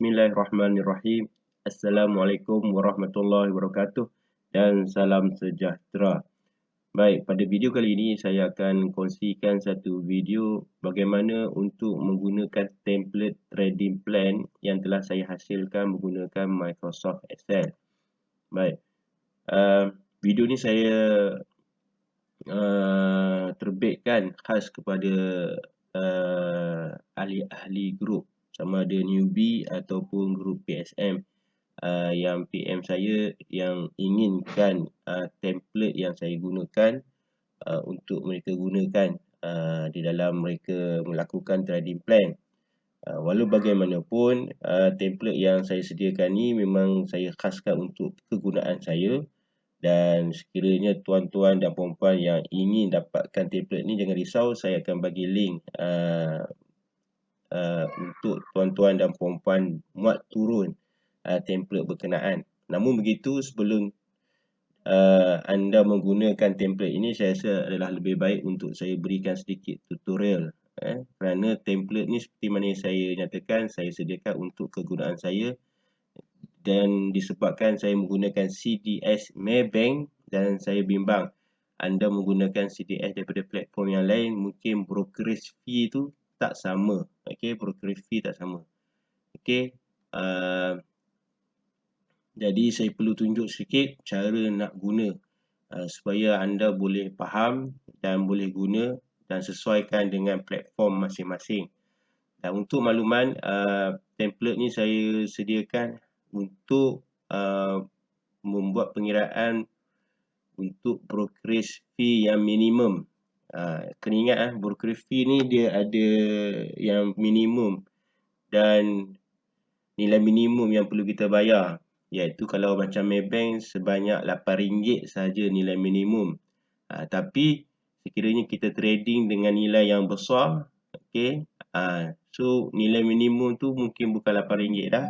Bismillahirrahmanirrahim. Assalamualaikum warahmatullahi wabarakatuh dan salam sejahtera. Baik, pada video kali ini saya akan kongsikan satu video bagaimana untuk menggunakan template trading plan yang telah saya hasilkan menggunakan Microsoft Excel. Baik, video ni saya terbitkan khas kepada ahli-ahli grup, sama ada newbie ataupun grup PSM yang PM saya yang inginkan template yang saya gunakan untuk mereka gunakan di dalam mereka melakukan trading plan. Walau bagaimanapun, template yang saya sediakan ni memang saya khaskan untuk kegunaan saya, dan sekiranya tuan-tuan dan puan-puan yang ingin dapatkan template ni, jangan risau, saya akan bagi link untuk tuan-tuan dan puan-puan muat turun template berkenaan. Namun begitu, sebelum anda menggunakan template ini, saya rasa adalah lebih baik untuk saya berikan sedikit tutorial. Kerana template ni seperti mana yang saya nyatakan, saya sediakan untuk kegunaan saya, dan disebabkan saya menggunakan CDS Maybank dan saya bimbang anda menggunakan CDS daripada platform yang lain, mungkin brokerage fee tu tak sama. Okey, brokerage fee tak sama. Okey, jadi saya perlu tunjuk sikit cara nak guna supaya anda boleh faham dan boleh guna dan sesuaikan dengan platform masing-masing. Dan untuk makluman, template ni saya sediakan untuk membuat pengiraan untuk brokerage fee yang minimum. Kena ingat, brokerage fee ni dia ada yang minimum dan nilai minimum yang perlu kita bayar, iaitu kalau macam Maybank sebanyak RM8 sahaja nilai minimum. Tapi sekiranya kita trading dengan nilai yang besar, okey, so nilai minimum tu mungkin bukan RM8 dah,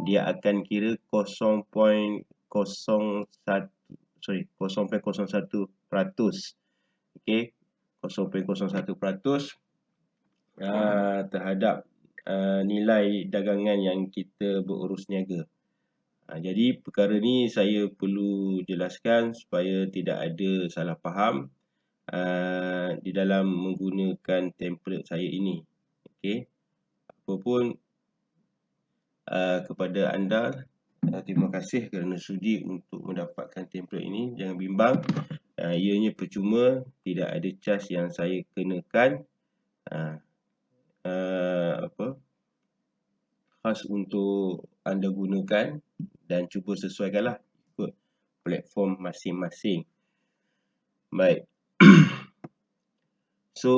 dia akan kira 0.01%, okey, 0.01% terhadap nilai dagangan yang kita berurus niaga. Jadi perkara ni saya perlu jelaskan supaya tidak ada salah faham di dalam menggunakan template saya ini. Okey, apapun kepada anda, terima kasih kerana sudi untuk mendapatkan template ini. Jangan bimbang, ianya percuma, tidak ada charge yang saya kenakan. Khas untuk anda gunakan dan cuba sesuaikanlah ikut platform masing-masing. Baik. So,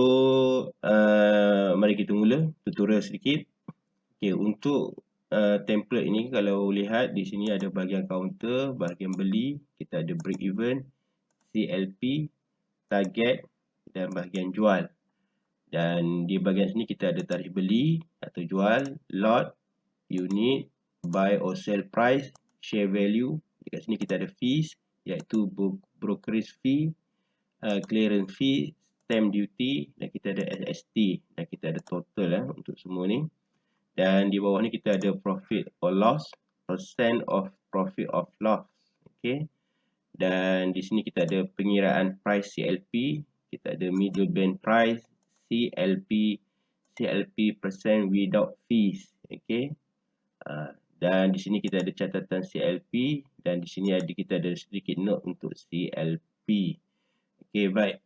mari kita mula tutorial sedikit. Okey, untuk template ini, kalau lihat di sini ada bahagian counter, bahagian beli, kita ada break even, CLP, target dan bahagian jual. Dan di bahagian sini kita ada tarikh beli atau jual, lot, unit, buy or sell price, share value. Dekat sini kita ada fees, iaitu brokerage fee, clearance fee, stamp duty, dan kita ada SST, dan kita ada total untuk semua ni. Dan di bawah ni kita ada profit or loss, percent of profit of loss. Okey. Dan di sini kita ada pengiraan price CLP, kita ada middle band price, CLP percent without fees. Okey. Dan di sini kita ada catatan CLP, dan di sini kita ada sedikit note untuk CLP. Okey, baik.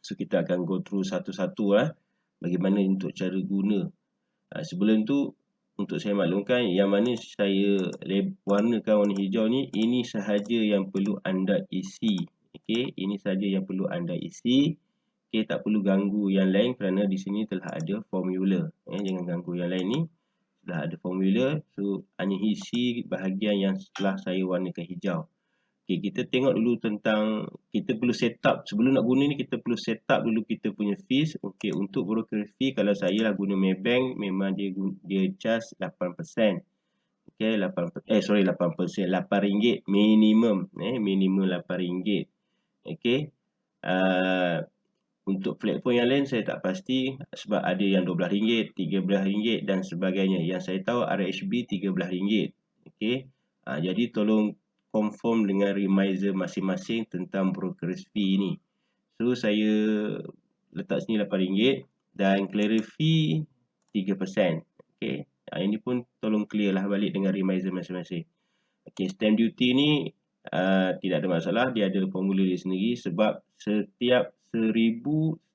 So kita akan go through satu-satu bagaimana untuk cara guna. Sebelum tu, untuk saya maklumkan, yang mana saya warnakan warna hijau ni, ini sahaja yang perlu anda isi. Okey, ini sahaja yang perlu anda isi. Okey, tak perlu ganggu yang lain kerana di sini telah ada formula. Jangan ganggu yang lain ni, telah ada formula. So hanya isi bahagian yang setelah saya warnakan hijau. Okey, kita tengok dulu tentang, kita perlu set up, sebelum nak guna ni kita perlu set up dulu kita punya fees. Okey, untuk broker fee, kalau saya lah guna Maybank, memang dia charge 8%. Okey, 8%, 8 ringgit minimum, minimum 8 ringgit. Okey. Untuk platform yang lain saya tak pasti sebab ada yang RM12, RM13 dan sebagainya. Yang saya tahu RHB RM13. Okey. Jadi tolong confirm dengan reminder masing-masing tentang brokerage fee ni. So saya letak sini RM8 dan clearing fee 3%. Okey. Ini pun tolong clear lah balik dengan reminder masing-masing. Okey, stamp duty ni tidak ada masalah, dia ada formula dia sendiri sebab setiap 1000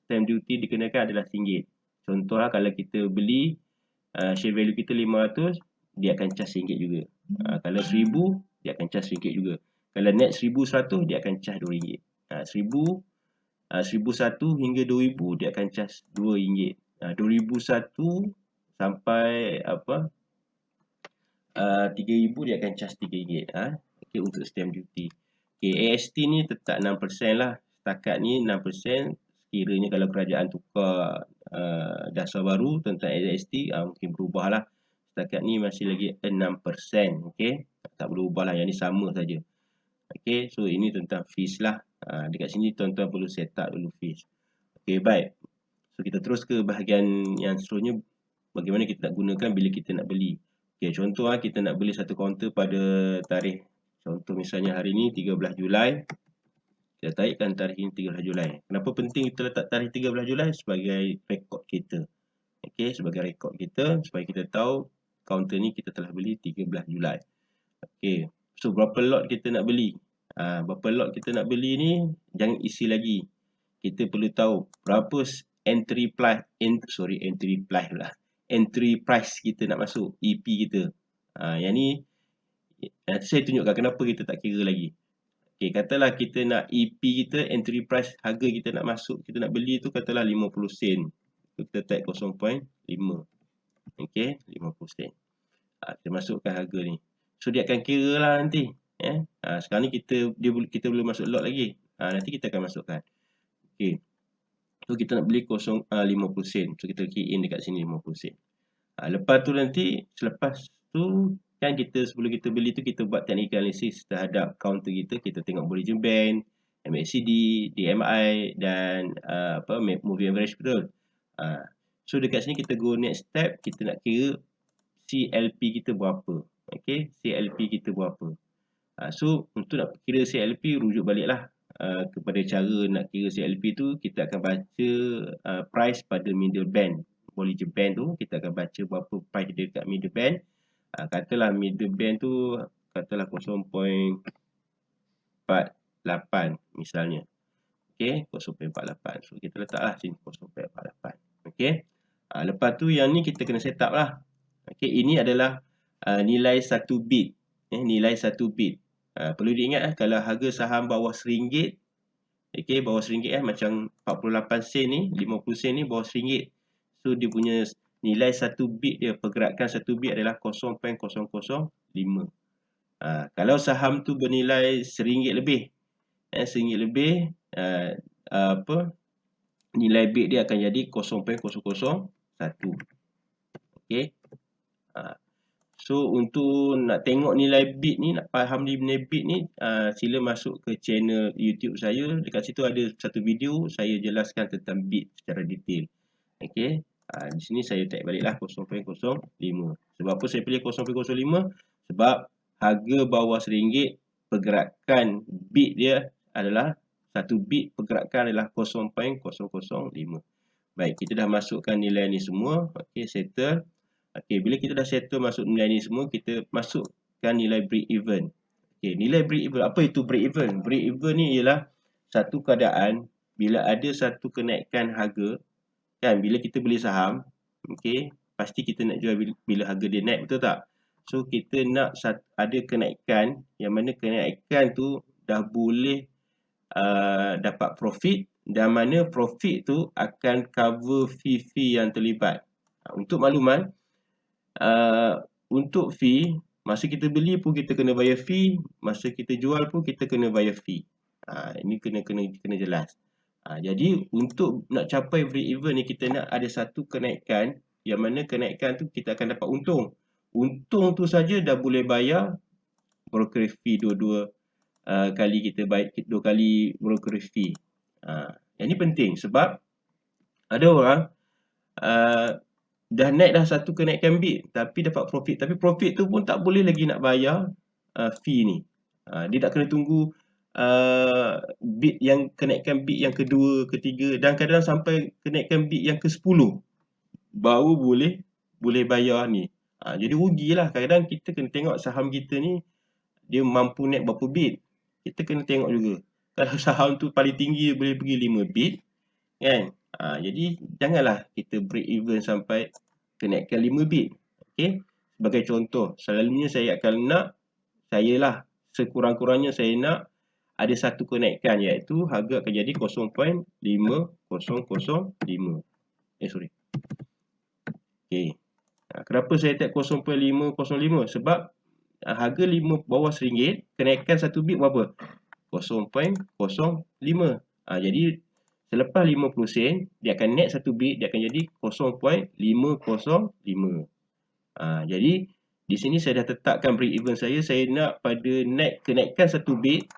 stamp duty dikenakan adalah RM1. Contohlah kalau kita beli share value kita 500, dia akan charge RM1 juga. Kalau 1000 dia akan charge RM1 juga. Kalau net 1100 dia akan charge RM2. 1001 hingga 2000 dia akan charge RM2. 2001 sampai 3000 dia akan charge RM3. Okey, untuk stamp duty. Okey, AST ni tetap 6% lah. Setakat ni 6%. Sekiranya kalau kerajaan tukar dasar baru tentang AST, mungkin berubah lah. Setakat ni masih lagi 6%. Okey, tak berubah lah. Yang ni sama saja. Okey, so ini tentang fees lah. Dekat sini tuan-tuan perlu set up dulu fees. Okey, baik. So kita terus ke bahagian yang seterusnya. Bagaimana kita nak gunakan bila kita nak beli. Okey, contoh kita nak beli satu kaunter pada tarikh, contoh misalnya hari ni 13 Julai. Kita taikkan tarikh ini 13 Julai. Kenapa penting kita letak tarikh 13 Julai? Sebagai rekod kita. Okey, sebagai rekod kita supaya kita tahu kaunter ni kita telah beli 13 Julai. Okey, so berapa lot kita nak beli? Berapa lot kita nak beli ni jangan isi lagi. Kita perlu tahu berapa entry price kita nak masuk, EP kita. Yang ni nanti saya tunjukkan kenapa kita tak kira lagi. Okey, katalah kita nak EP kita, entry price harga kita nak masuk, kita nak beli tu katalah 50 sen. Kita type 0.5. Okey, 50 sen. Kita masukkan harga ni. So dia akan kira lah nanti. Sekarang ni kita belum masuk lot lagi. Nanti kita akan masukkan. Okey. So kita nak beli 50 sen. So kita key in dekat sini 50 sen. Lepas tu nanti, selepas tu kan kita sebelum kita beli tu kita buat technical analysis terhadap counter kita. Kita tengok Bollinger Band, MACD, DMI dan moving average, betul. So dekat sini kita go next step, kita nak kira CLP kita berapa. Okey, CLP kita berapa. So untuk nak kira CLP, rujuk baliklah kepada cara nak kira CLP tu, kita akan baca price pada middle band. Bollinger Band tu kita akan baca berapa price dia dekat middle band. Katalah middle band tu katalah 0.48 misalnya. Okey, 0.48. So kita letaklah sini 0.48. Okey. Lepas tu yang ni kita kena set up lah. Okey, ini adalah nilai 1 bit. Nilai 1 bit. Perlu diingat kalau harga saham bawah RM1, okey, bawah RM1 macam 48 sen ni, 50 sen ni bawah RM1. So dia punya nilai 1 bit dia, pergerakan 1 bit adalah 0.005. Kalau saham tu bernilai RM1 lebih, RM1 lebih, nilai bit dia akan jadi 0.001. Okey. So untuk nak tengok nilai bit ni, nak faham nilai bit ni, sila masuk ke channel YouTube saya. Dekat situ ada satu video saya jelaskan tentang bit secara detail. Okey. Di sini saya tag baliklah 0.05. Sebab apa saya pilih 0.05? Sebab harga bawah RM1, pergerakan bit dia adalah 1 bit pergerakan adalah 0.005. Baik, kita dah masukkan nilai ni semua. Okey, settle. Okey, bila kita dah settle masuk nilai ni semua, kita masukkan nilai break even. Okey, nilai break even. Apa itu break even? Break even ni ialah satu keadaan bila ada satu kenaikan harga. Kan, bila kita beli saham, okey, pasti kita nak jual bila harga dia naik, betul tak? So kita nak ada kenaikan, yang mana kenaikan tu dah boleh dapat profit, dan mana profit tu akan cover fee-fee yang terlibat. Untuk makluman, untuk fee, masa kita beli pun kita kena bayar fee, masa kita jual pun kita kena bayar fee. Ini kena jelas. Jadi untuk nak capai break even ni, kita nak ada satu kenaikan, yang mana kenaikan tu kita akan dapat untung. Untung tu saja dah boleh bayar brokerage fee dua kali kita bayar, 2 kali brokerage fee. Yang ni penting sebab Ada orang dah naik dah satu kenaikan bid tapi dapat profit. Tapi profit tu pun tak boleh lagi nak bayar fee ni. Dia tak kena tunggu bid yang kenaikan bid yang kedua, ketiga dan kadang sampai kenaikan bid yang ke-10 baru boleh bayar ni. Jadi rugilah. Kadang kita kena tengok saham kita ni dia mampu naik berapa bid. Kita kena tengok juga. Kalau saham tu paling tinggi boleh pergi 5 bid kan. Jadi janganlah kita break even sampai kenaikan 5 bid. Okey. Sebagai contoh, selalunya saya sekurang-kurangnya saya nak ada satu kenaikan iaitu harga akan jadi 0.5005. Sorry. Okey. Kenapa saya tak 0.505? Sebab harga 5 bawah RM1, kenaikan 1 bit berapa? 0.05. Jadi selepas 50 sen, dia akan naik 1 bit, dia akan jadi 0.505. Jadi di sini saya dah tetapkan break even saya nak pada kenaikan 1 bit,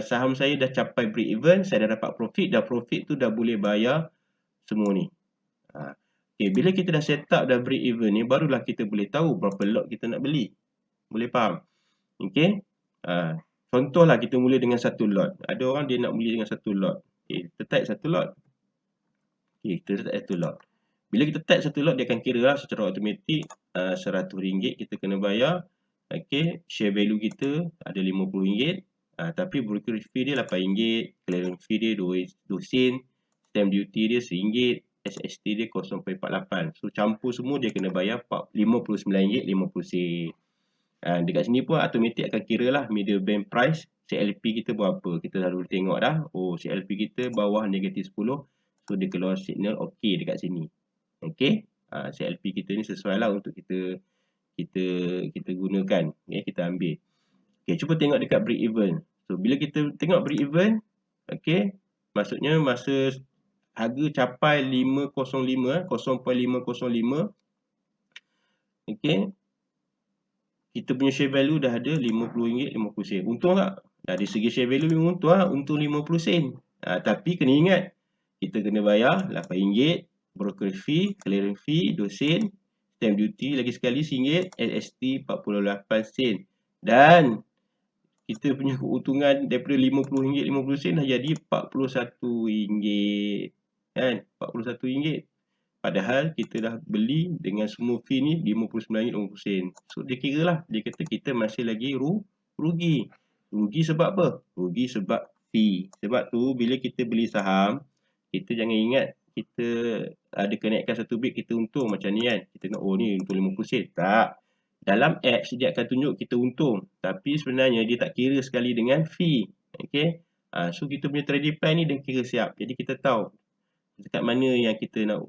saham saya dah capai break even, saya dah dapat profit, profit tu dah boleh bayar semua ni. Okay, bila kita dah set up dah break even ni, barulah kita boleh tahu berapa lot kita nak beli. Boleh faham? Okay. Contohlah kita mula dengan satu lot. Ada orang dia nak mula dengan satu lot. Okay, kita type satu lot. Okay, kita type satu lot. Bila kita type satu lot, dia akan kira lah secara automatik RM100 kita kena bayar. Okay, share value kita ada RM50. Tapi brokerage fee dia RM8, clearance fee dia 2 sen, stamp duty dia RM1, SST dia 0.48. So campur semua dia kena bayar RM59.50. Dekat sini pun automatik akan kira lah middle band price CLP kita berapa. Kita dah dulu tengok dah. Oh, CLP kita bawah negatif 10. So dia keluar signal OK dekat sini. OK. CLP kita ni sesuai lah untuk kita gunakan. Okay, kita ambil. Okay, cuba tengok dekat break even. So bila kita tengok break even, okay, maksudnya masa harga capai 0.505, okay, kita punya share value dah ada RM50.50. Untung tak? Dari segi share value memang untung lah. Untung 50 sen. Tapi kena ingat, kita kena bayar RM8, broker fee, clearance fee 2 sen, stamp duty lagi sekali RM1, SST 48 sen. Dan kita punya keuntungan daripada RM50.50 dah jadi RM41. Kan? RM41. Padahal kita dah beli dengan semua fee ni RM59.50. So dia kira lah, dia kata kita masih lagi rugi. Rugi sebab apa? Rugi sebab fee. Sebab tu bila kita beli saham, kita jangan ingat kita ada kenaikan 1 bit kita untung macam ni kan. Kita nak ni untung 50 sen. Tak. Dalam apps dia akan tunjuk kita untung. Tapi sebenarnya dia tak kira sekali dengan fee. Okay. So kita punya trading plan ni dah kira siap. Jadi kita tahu dekat mana yang kita nak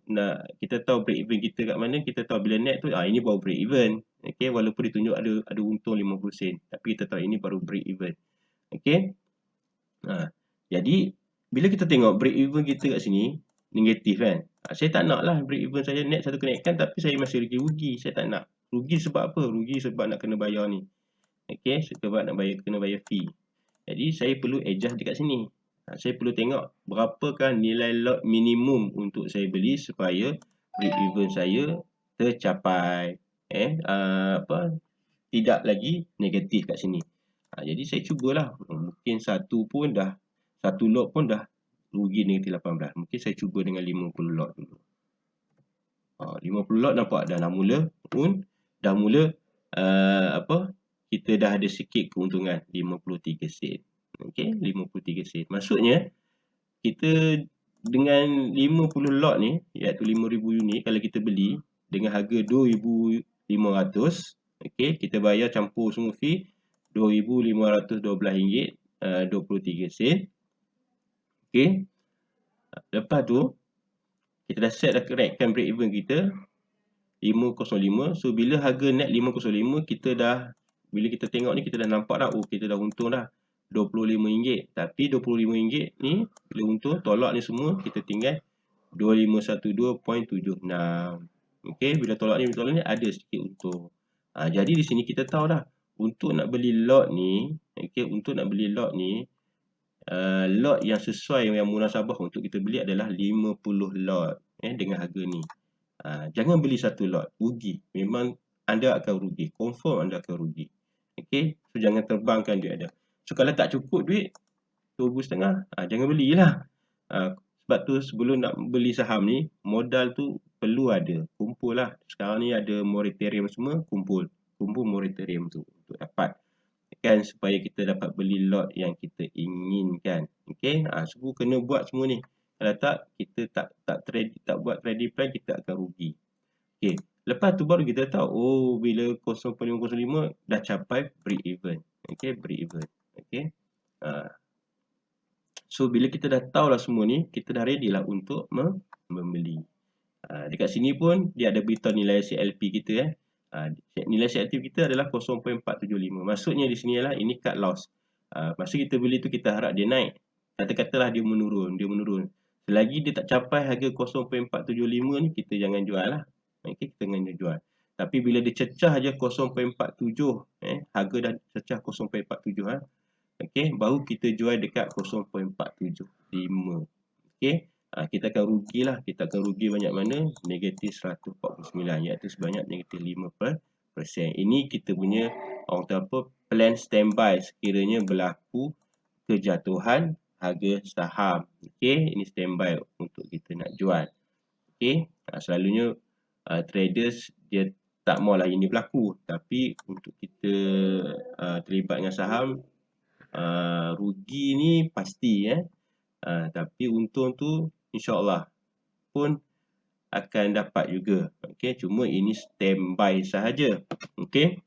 kita tahu break even kita kat mana, kita tahu bila net tu ini baru break even. Okey, walaupun dia tunjuk ada untung 50 sen, tapi kita tahu ini baru break even. Okey. Jadi bila kita tengok break even kita kat sini negatif kan. Saya tak nak lah break even saya net satu kenaikan tapi saya masih rugi. Saya tak nak. Rugi sebab apa? Rugi sebab nak kena bayar ni. Okey, sebab nak kena bayar fee. Jadi saya perlu adjust dekat sini. Saya perlu tengok berapakah nilai lot minimum untuk saya beli supaya break even saya tercapai. Tidak lagi negatif kat sini. Jadi saya cubalah. Mungkin satu lot pun dah rugi negatif 18. Mungkin saya cuba dengan 50 lot dulu. 50 lot nampak dah mula kita dah ada sikit keuntungan 53 sen. Okey, 53 sen. Maksudnya kita dengan 50 lot ni iaitu 5,000 unit kalau kita beli dengan harga 2,500, okey, kita bayar campur semua fee RM2,512, 23 sen. Okey. Lepas tu kita dah set dah kenaikan break even kita 505. So bila harga net 505 bila kita tengok ni kita dah nampak dah kita dah untung dah RM25. Tapi RM25 ni bila untung tolak ni semua kita tinggal 2512.76. Okey, bila tolak ni ada sikit untung. Jadi di sini kita tahu dah untuk nak beli lot ni, okey, untuk nak beli lot ni lot yang sesuai yang munasabah untuk kita beli adalah 50 lot dengan harga ni. Jangan beli satu lot, rugi. Memang anda akan rugi, confirm anda akan rugi. Okey, so jangan terbangkan duit anda. So kalau tak cukup duit 2,500, jangan belilah. Sebab tu sebelum nak beli saham ni, modal tu perlu ada, kumpul lah. Sekarang ni ada moratorium semua, kumpul moratorium tu untuk dapat kan, supaya kita dapat beli lot yang kita inginkan. Okey, so kena buat semua ni. Kalau tak, kita tak buat trading plan, kita akan rugi. Okey, lepas tu baru kita tahu, bila 0.505 dah capai break even. Okey, break even. Okey. So bila kita dah tahu lah semua ni, kita dah ready lah untuk membeli. Dekat sini pun dia ada beritahu nilai CLP kita nilai CLP kita adalah 0.475. Maksudnya di sini ialah ini cut loss. Masa kita beli tu kita harap dia naik. Katalah dia menurun. Selagi dia tak capai harga 0.475 ni, kita jangan jual lah. Okay, kita jangan jual. Tapi bila dia cecah aja 0.47, harga dah cecah 0.47 okey, baru kita jual dekat 0.475. Okey, kita akan rugilah. Kita akan rugi banyak mana? Negatif 149, iaitu sebanyak negatif 5%. Ini kita punya orang kata apa, plan standby sekiranya berlaku kejatuhan harga saham. Okey, ini standby untuk kita nak jual. Okey, selalunya traders dia tak maulah ini berlaku, tapi untuk kita terlibat dengan saham, rugi ni pasti tapi untung tu insya-Allah pun akan dapat juga. Okey, cuma ini standby sahaja. Okey.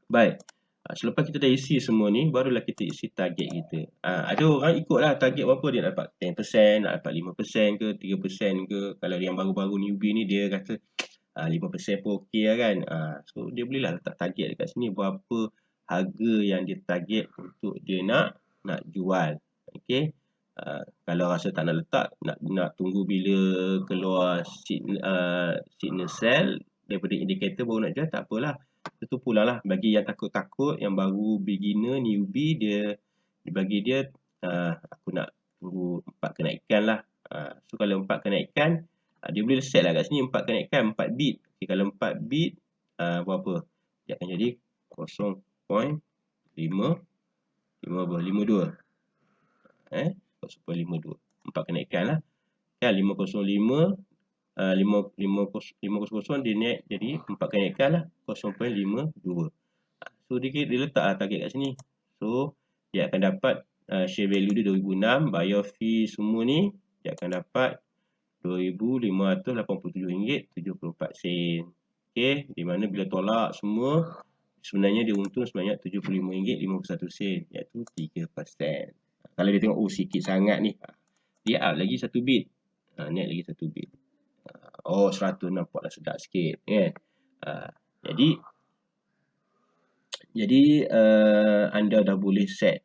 Baik. Selepas kita dah isi semua ni, barulah kita isi target kita. Ada orang ikutlah target berapa dia nak dapat 10%, nak dapat 5% ke, 3% ke. Kalau yang baru-baru newbie ni dia kata 5% pun okey lah kan. So dia bolehlah letak target dekat sini berapa harga yang dia target untuk dia nak jual. Okey. Kalau rasa tak nak letak, nak tunggu bila keluar signal sell daripada indikator baru nak jual, tak apalah. Itu pula lah bagi yang takut-takut, yang baru beginner, newbie, bagi dia aku nak tunggu 4 kenaikan lah. So kalau 4 kenaikan, dia boleh set lah kat sini 4 kenaikan 4 bit. Okay, kalau 4 bit berapa? Dia akan jadi 0.552 0.52 4 kenaikan lah kan. 505 500 dia naik jadi 4 kenaikan lah 0.52. So dia letak lah target kat sini. So dia akan dapat share value dia 2006, buyer fee semua ni dia akan dapat RM2,587.74. Okey, di mana bila tolak semua sebenarnya dia untung sebanyak RM75.51, iaitu 3%. Kalau dia tengok sikit sangat ni, dia up lagi 1 bit. Naik lagi 1 bit. 100 nampaklah sedap sikit kan. Jadi anda dah boleh set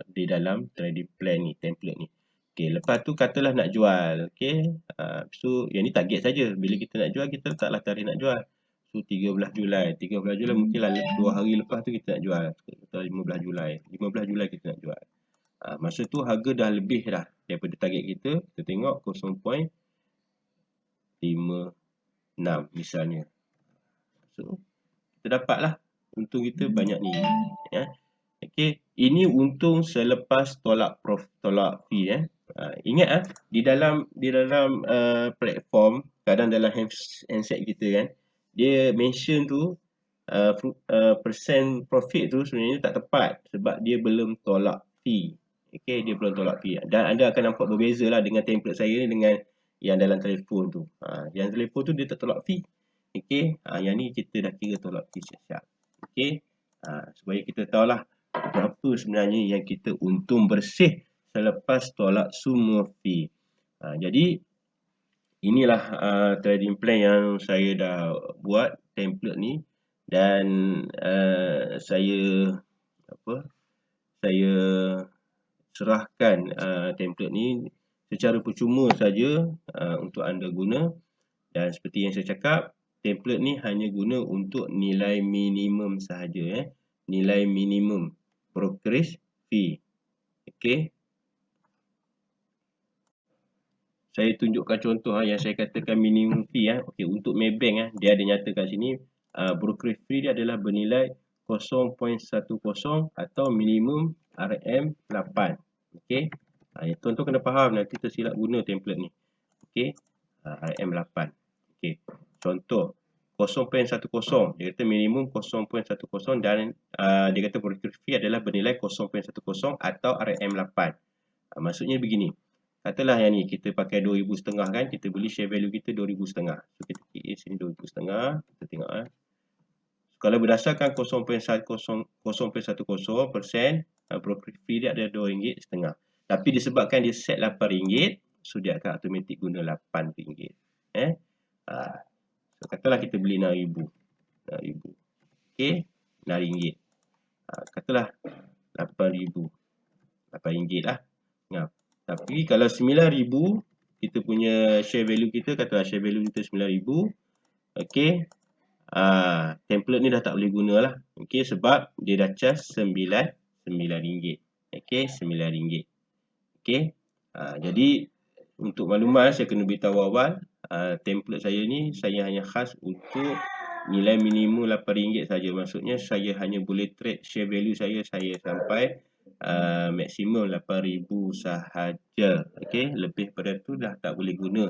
di dalam trading plan ni, template ni. Okey, lepas tu katalah nak jual. Okey, so yang ni target saja. Bila kita nak jual, kita letaklah tarikh nak jual. So 13 Julai. 13 Julai mungkinlah 2 hari lepas tu kita nak jual. Kita 15 Julai. 15 Julai kita nak jual. Masa tu harga dah lebih dah daripada target kita. Kita tengok 0.56 misalnya. So kita dapatlah untung kita banyak ni ya. Okey, ini untung selepas tolak fee ingat di dalam platform, kadang dalam handset kita kan, dia mention tu percent profit tu sebenarnya tak tepat sebab dia belum tolak fee. Okey, dia belum tolak fee. Dan anda akan nampak berbezalah dengan template saya ni dengan yang dalam telefon tu. Yang telefon tu dia tak tolak fee. Okey, yang ni kita dah kira tolak fee siap-siap. Okey, supaya kita tahulah berapa sebenarnya yang kita untung bersih selepas tolak semua fee. Jadi inilah trading plan yang saya dah buat, template ni, dan saya serahkan template ni secara percuma saja untuk anda guna. Dan seperti yang saya cakap, template ni hanya guna untuk nilai minimum sahaja nilai minimum brokerage fee. Okey. Saya tunjukkan contoh yang saya katakan minimum fee Okey, untuk Maybank dia ada nyata kat sini brokerage fee dia adalah bernilai 0.10 atau minimum RM8. Okey. Tuan-tuan kena faham, nanti tersilap guna template ni. Okey. RM8. Okey. Contoh 0.10 dia kata minimum 0.10 dan dia kata brokerage fee adalah bernilai 0.10 atau RM8. Maksudnya begini. Katalah yang ni kita pakai 2,500 kan, kita beli share value kita 2,500. So kita klik sini 2,500, kita tengok kalau berdasarkan 0.10% brokerage fee dia ada RM2.5. Tapi disebabkan dia set RM8, so dia akan automatik guna RM8. So katalah kita beli RM6,000. Okey, RM6. Katalah RM8,000. RM8 lah. Tapi kalau RM9,000 kita punya share value kita, katalah share value kita RM9,000. Okey. Template ni dah tak boleh guna lah. Okey, sebab dia dah charge RM9. Okey, RM9. Okey. Jadi untuk maklumat saya kena beritahu awal, template saya ni saya hanya khas untuk nilai minimum RM8 saja. Maksudnya saya hanya boleh trade share value saya sampai maksimum RM8,000 sahaja. Okey, lebih pada tu dah tak boleh guna.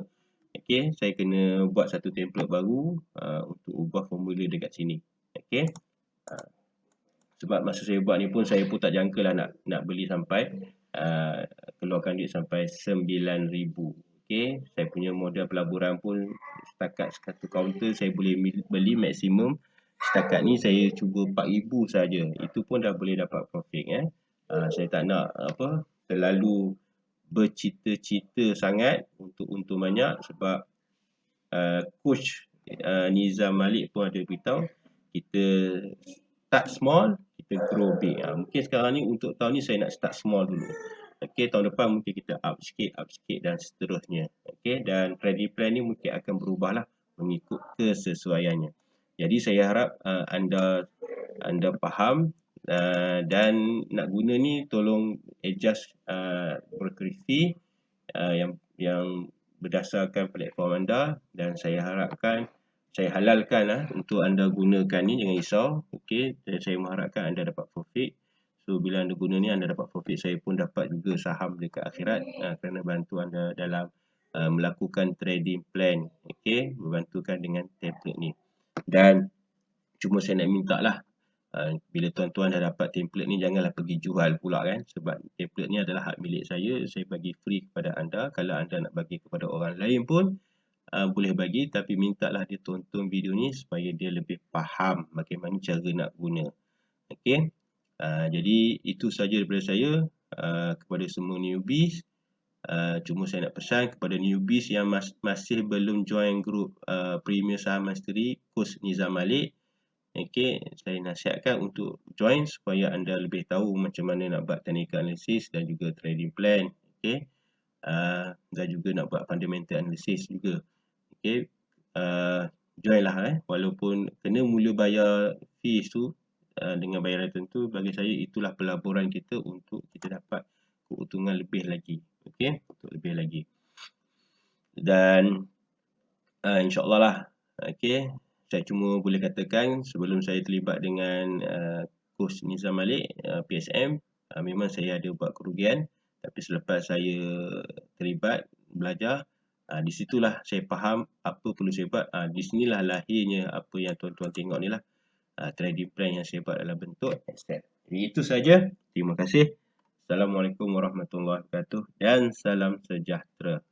Okey, saya kena buat satu template baru untuk ubah formula dekat sini. Okey. Sebab masa saya buat ni pun saya pun tak jangka lah nak beli sampai keluarkan duit sampai RM9,000. Okey, saya punya modal pelaburan pun setakat satu kaunter saya boleh beli maksimum. Setakat ni saya cuba RM4,000 saja. Itu pun dah boleh dapat profit. Saya tak nak terlalu bercita-cita sangat untuk untung banyak, sebab coach Nizam Malik pun ada beritahu kita start small, kita grow big. Mungkin sekarang ni untuk tahun ni saya nak start small dulu. Okey, tahun depan mungkin kita up sikit dan seterusnya. Okey, dan trading plan ni mungkin akan berubah lah mengikut kesesuaiannya. Jadi saya harap anda faham dan nak guna ni tolong adjust brokerage fee yang berdasarkan platform anda, dan saya harapkan saya halalkan untuk anda gunakan ni, jangan risau. Okey, saya mengharapkan anda dapat profit. So bila anda guna ni anda dapat profit, saya pun dapat juga saham dekat akhirat kerana bantu anda dalam melakukan trading plan. Okey, membantukan dengan template ni. Dan cuma saya nak minta lah, bila tuan-tuan dah dapat template ni janganlah pergi jual pula kan, sebab template ni adalah hak milik saya bagi free kepada anda. Kalau anda nak bagi kepada orang lain pun boleh bagi, tapi mintalah dia tonton video ni supaya dia lebih faham bagaimana cara nak guna. Okey. Jadi itu saja daripada saya kepada semua newbies. Cuma saya nak pesan kepada newbies yang masih belum join group Premier Saham Mastery Coach Nizam Malik. Okey, saya nasihatkan untuk join supaya anda lebih tahu macam mana nak buat technical analysis dan juga trading plan. Okey. Dan juga nak buat fundamental analysis juga. Okey. Join lah walaupun kena mula bayar fees tu dengan bayaran tertentu, bagi saya itulah pelaburan kita untuk kita dapat keuntungan lebih lagi. Okey, untuk lebih lagi. Dan insya-Allah lah. Okey. Saya cuma boleh katakan sebelum saya terlibat dengan Coach Nizam Malik PSM, memang saya ada buat kerugian, tapi selepas saya terlibat belajar, di situlah saya faham apa perlu saya buat. Di sinilah lahirnya apa yang tuan-tuan tengok ni lah, trading plan yang saya buat dalam bentuk Excel. Jadi itu saja. Terima kasih. Assalamualaikum warahmatullahi wabarakatuh dan salam sejahtera.